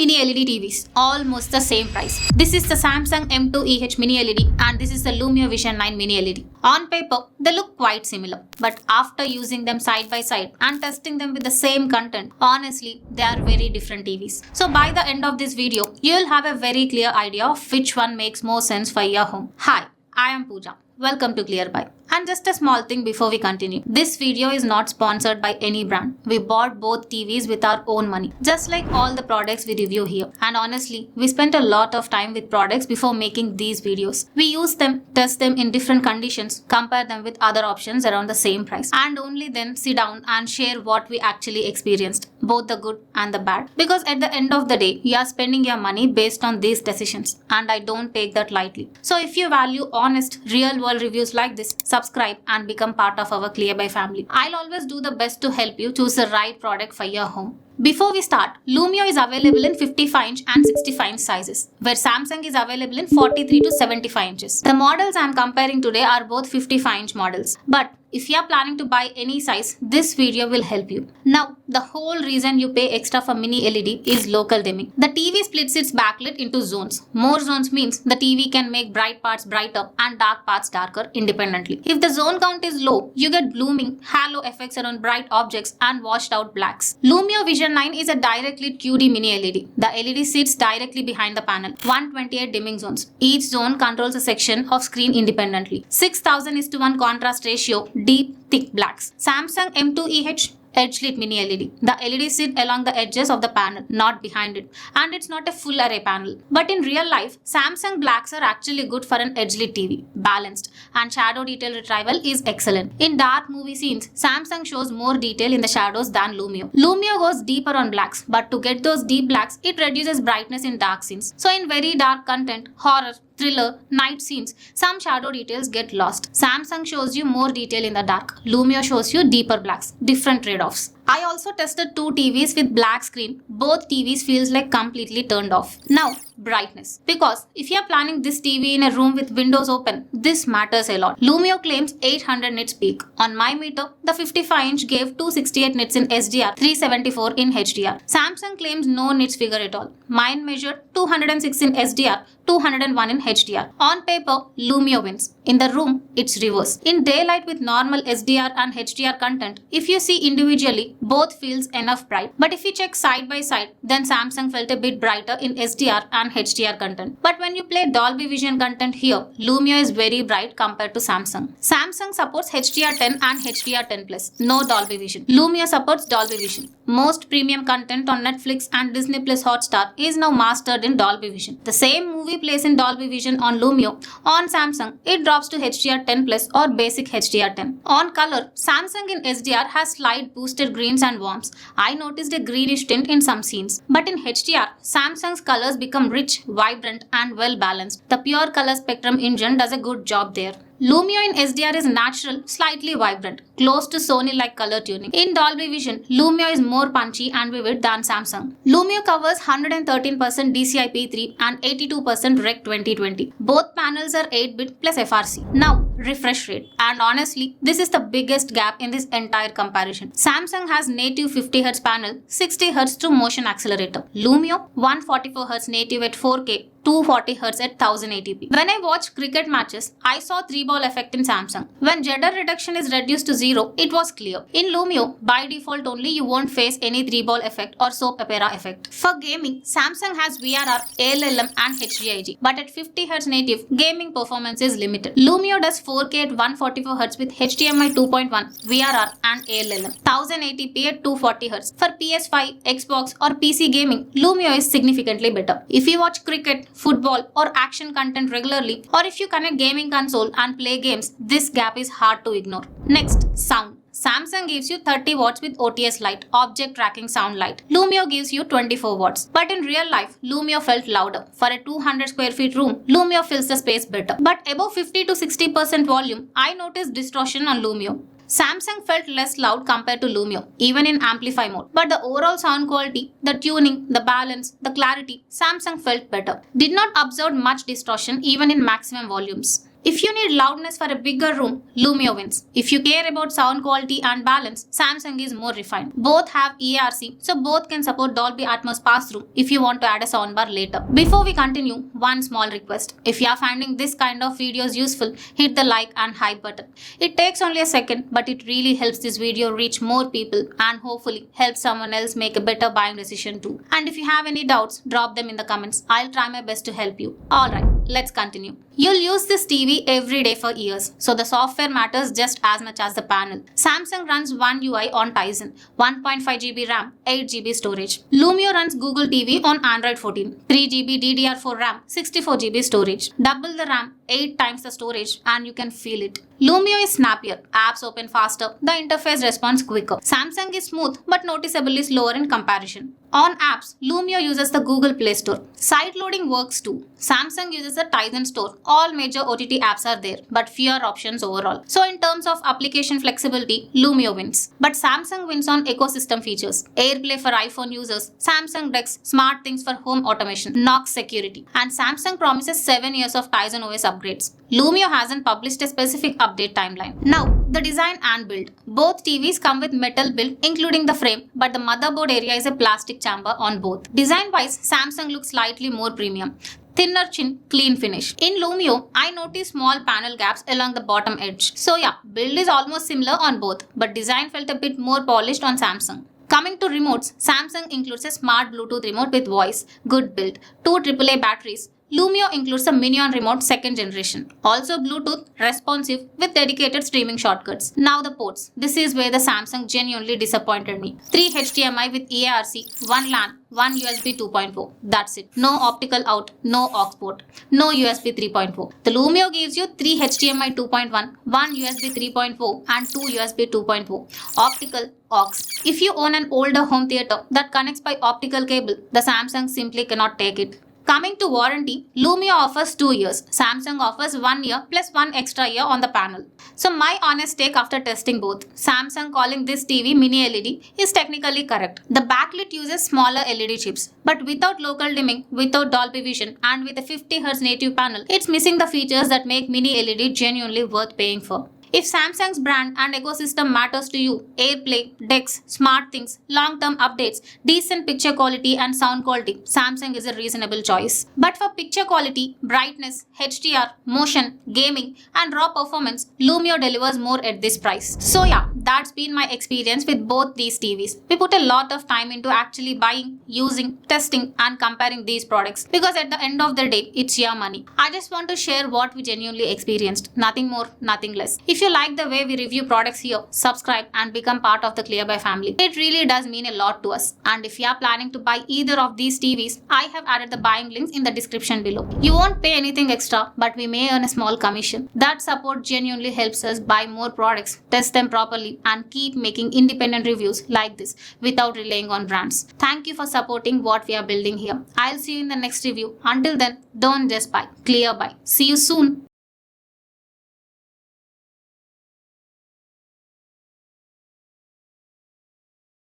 mini LED TVs, almost the same price. This is the Samsung M2EH Mini LED and this is the Lumio Vision 9 Mini LED. On paper, they look quite similar, but after using them side by side and testing them with the same content, honestly, they are very different TVs. So by the end of this video, you'll have a very clear idea of which one makes more sense for your home. Hi, I am Pooja. Welcome to ClearBuy. And just a small thing before we continue. This video is not sponsored by any brand. We bought both TVs with our own money, just like all the products we review here. And honestly, we spent a lot of time with products before making these videos. We use them, test them in different conditions, compare them with other options around the same price, and only then sit down and share what we actually experienced, both the good and the bad. Because at the end of the day, you are spending your money based on these decisions, and I don't take that lightly. So if you value honest, real world reviews like this, subscribe and become part of our ClearBuy family. I'll always do the best to help you choose the right product for your home. Before we start, Lumio is available in 55-inch and 65-inch sizes, where Samsung is available in 43 to 75 inches. The models I'm comparing today are both 55-inch models, but if you are planning to buy any size, this video will help you. Now, the whole reason you pay extra for mini LED is local dimming. The TV splits its backlit into zones. More zones means the TV can make bright parts brighter and dark parts darker independently. If the zone count is low, you get blooming, halo effects around bright objects and washed out blacks. Lumio Vision 9 is a direct lit QD-MiniLED. The LED sits directly behind the panel. 128 dimming zones. Each zone controls a section of screen independently. 6000:1 contrast ratio. Deep, thick blacks. Samsung M2EH Edge Lit Mini LED. The LEDs sit along the edges of the panel, not behind it, and it's not a full array panel. But in real life, Samsung blacks are actually good for an edge lit TV, balanced, and shadow detail retrieval is excellent. In dark movie scenes, Samsung shows more detail in the shadows than Lumio. Lumio goes deeper on blacks, but to get those deep blacks, it reduces brightness in dark scenes. So in very dark content, horror, thriller, night scenes, some shadow details get lost. Samsung shows you more detail in the dark. Lumio shows you deeper blacks. Different trade-offs. I also tested two TVs with black screen. Both TVs feels like completely turned off. Now, brightness. Because if you are planning this TV in a room with windows open, this matters a lot. Lumio claims 800 nits peak. On my meter, the 55-inch gave 268 nits in SDR, 374 in HDR. Samsung claims no nits figure at all. Mine measured 206 in SDR, 201 in HDR. On paper, Lumio wins. In the room, it's reverse. In daylight with normal SDR and HDR content, if you see individually, both feels enough bright. But if you check side by side, then Samsung felt a bit brighter in SDR and HDR content. But when you play Dolby Vision content here, Lumio is very bright compared to Samsung. Samsung supports HDR10 and HDR10+, no Dolby Vision. Lumio supports Dolby Vision. Most premium content on Netflix and Disney Plus Hotstar is now mastered in Dolby Vision. The same movie plays in Dolby Vision on Lumio. On Samsung, it drops to HDR10+ or basic HDR10. On color, Samsung in SDR has slight boosted greens and warms. I noticed a greenish tint in some scenes. But in HDR, Samsung's colors become rich, vibrant and well balanced. The pure color spectrum engine does a good job there. Lumio in SDR is natural, slightly vibrant, close to Sony-like color tuning. In Dolby Vision, Lumio is more punchy and vivid than Samsung. Lumio covers 113% DCI-P3 and 82% Rec 2020. Both panels are 8-bit plus FRC. Now, refresh rate. And honestly, this is the biggest gap in this entire comparison. Samsung has native 50Hz panel, 60Hz through motion accelerator. Lumio, 144Hz native at 4K, 240Hz at 1080p. When I watch cricket matches, I saw 3-ball effect in Samsung. When jitter reduction is reduced to 0, it was clear. In Lumio, by default only, you won't face any 3-ball effect or soap opera effect. For gaming, Samsung has VRR, ALLM and HDIG. But at 50Hz native, gaming performance is limited. Lumio does 4K at 144Hz with HDMI 2.1, VRR and ALLM. 1080p at 240Hz. For PS5, Xbox or PC gaming, Lumio is significantly better. If you watch cricket, football or action content regularly, or if you connect gaming console and play games, this gap is hard to ignore. Next, sound. Samsung gives you 30 watts with OTS light, object tracking sound light. Lumio gives you 24 watts. But in real life, Lumio felt louder. For a 200 square feet room, Lumio fills the space better. But above 50 to 60% volume, I noticed distortion on Lumio. Samsung felt less loud compared to Lumio, even in amplify mode. But the overall sound quality, the tuning, the balance, the clarity, Samsung felt better. Did not observe much distortion even in maximum volumes. If you need loudness for a bigger room, Lumio wins. If you care about sound quality and balance, Samsung is more refined. Both have ERC, so both can support Dolby Atmos pass-through if you want to add a soundbar later. Before we continue, one small request. If you are finding this kind of videos useful, hit the like and hype button. It takes only a second, but it really helps this video reach more people and hopefully help someone else make a better buying decision too. And if you have any doubts, drop them in the comments. I'll try my best to help you. Alright, let's continue. You'll use this TV every day for years, so the software matters just as much as the panel. Samsung runs One UI on Tizen, 1.5GB RAM, 8GB storage. Lumio runs Google TV on Android 14, 3GB DDR4 RAM, 64GB storage. Double the RAM, 8 times the storage, and you can feel it. Lumio is snappier, apps open faster, the interface responds quicker. Samsung is smooth but noticeably slower in comparison. On apps, Lumio uses the Google Play Store. Sideloading works too. Samsung uses the Tizen Store. All major OTT apps are there, but fewer options overall. So in terms of application flexibility, Lumio wins. But Samsung wins on ecosystem features. AirPlay for iPhone users, Samsung Dex, smart things for home automation, Knox security. And Samsung promises 7 years of Tizen OS upgrades. Lumio hasn't published a specific update timeline. Now, the design and build. Both TVs come with metal build including the frame, but the motherboard area is a plastic chamber on both. Design-wise, Samsung looks slightly more premium. Thinner chin, clean finish. In Lumio, I noticed small panel gaps along the bottom edge. So yeah, build is almost similar on both, but design felt a bit more polished on Samsung. Coming to remotes, Samsung includes a smart Bluetooth remote with voice, good build, 2 AAA batteries. Lumio includes a Mini-On remote 2nd generation. Also Bluetooth, responsive with dedicated streaming shortcuts. Now the ports. This is where the Samsung genuinely disappointed me. 3 HDMI with EARC, 1 LAN, 1 USB 2.4. That's it. No optical out, no aux port, no USB 3.4. The Lumio gives you 3 HDMI 2.1, 1 USB 3.4 and 2 USB 2.4. Optical, aux. If you own an older home theater that connects by optical cable, the Samsung simply cannot take it. Coming to warranty, Lumio offers 2 years. Samsung offers 1 year plus 1 extra year on the panel. So my honest take after testing both, Samsung calling this TV Mini LED is technically correct. The backlit uses smaller LED chips, but without local dimming, without Dolby Vision and with a 50Hz native panel, it's missing the features that make Mini LED genuinely worth paying for. If Samsung's brand and ecosystem matters to you, AirPlay, Dex, smart things, long-term updates, decent picture quality and sound quality, Samsung is a reasonable choice. But for picture quality, brightness, HDR, motion, gaming and raw performance, Lumio delivers more at this price. So yeah, that's been my experience with both these TVs. We put a lot of time into actually buying, using, testing and comparing these products because at the end of the day, it's your money. I just want to share what we genuinely experienced. Nothing more, nothing less. If you like the way we review products here, subscribe and become part of the ClearBuy family. It really does mean a lot to us. And if you are planning to buy either of these TVs, I have added the buying links in the description below. You won't pay anything extra, but we may earn a small commission. That support genuinely helps us buy more products, test them properly and keep making independent reviews like this without relying on brands. Thank you for supporting what we are building here. I'll see you in the next review. Until then, don't just buy, ClearBuy. See you soon.